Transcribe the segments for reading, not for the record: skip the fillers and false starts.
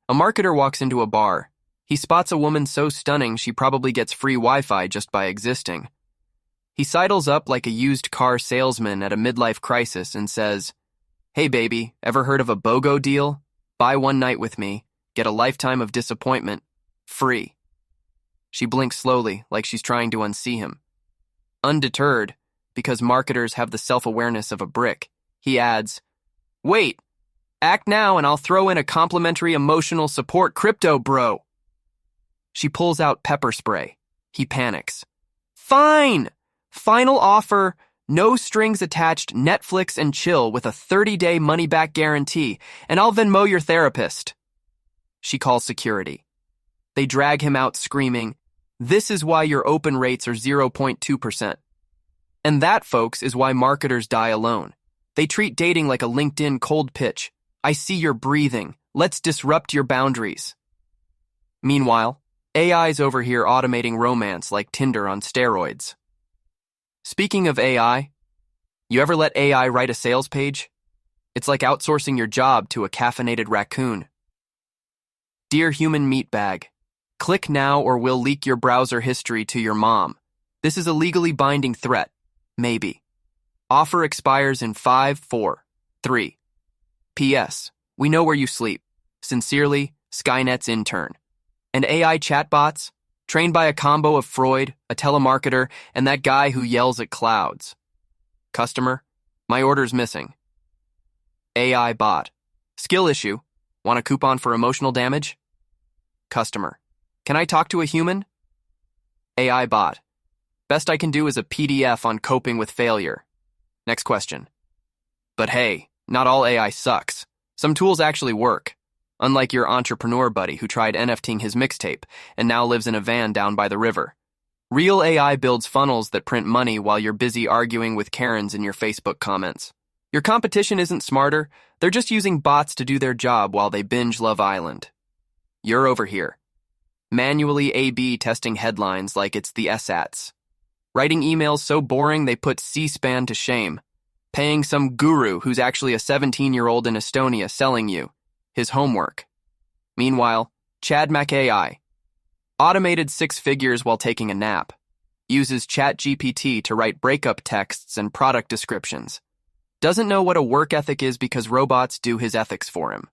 A marketer walks into a bar. He spots a woman so stunning she probably gets free Wi-Fi just by existing. He sidles up like a used car salesman at a midlife crisis and says, "Hey baby, ever heard of a BOGO deal? Buy one night with me, get a lifetime of disappointment, free." She blinks slowly like she's trying to unsee him. Undeterred, because marketers have the self-awareness of a brick, he adds, "Wait, act now and I'll throw in a complimentary emotional support crypto bro." She pulls out pepper spray. He panics. "Fine! Final offer, no strings attached, Netflix and chill with a 30-day money-back guarantee, and I'll Venmo your therapist." She calls security. They drag him out screaming, "This is why your open rates are 0.2%. And that, folks, is why marketers die alone. They treat dating like a LinkedIn cold pitch. I see you're breathing. Let's disrupt your boundaries. Meanwhile, AI's over here automating romance like Tinder on steroids. Speaking of AI, you ever let AI write a sales page? It's like outsourcing your job to a caffeinated raccoon. Dear human meatbag, click now or we'll leak your browser history to your mom. This is a legally binding threat. Maybe. Offer expires in 5, 4, 3. P.S. We know where you sleep. Sincerely, Skynet's intern. And AI chatbots, trained by a combo of Freud, a telemarketer, and that guy who yells at clouds. Customer, my order's missing. AI bot. Skill issue. Want a coupon for emotional damage? Customer, can I talk to a human? AI bot. Best I can do is a PDF on coping with failure. Next question. But hey, not all AI sucks. Some tools actually work. Unlike your entrepreneur buddy who tried NFTing his mixtape and now lives in a van down by the river. Real AI builds funnels that print money while you're busy arguing with Karens in your Facebook comments. Your competition isn't smarter, they're just using bots to do their job while they binge Love Island. You're over here, manually A/B testing headlines like it's the SATs. Writing emails so boring they put C-SPAN to shame. Paying some guru who's actually a 17-year-old in Estonia selling you his homework. Meanwhile, Chad McAI, automated 6 figures while taking a nap, uses ChatGPT to write breakup texts and product descriptions. Doesn't know what a work ethic is because robots do his ethics for him.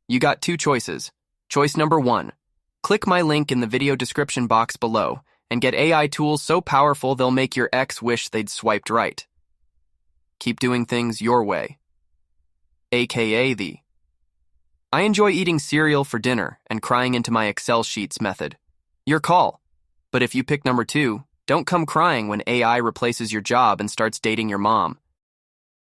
You got 2 choices. Choice number 1, click my link in the video description box below and get AI tools so powerful they'll make your ex wish they'd swiped right. Keep doing things your way. AKA the I enjoy eating cereal for dinner and crying into my Excel sheets method. Your call. But if you pick number 2, don't come crying when AI replaces your job and starts dating your mom.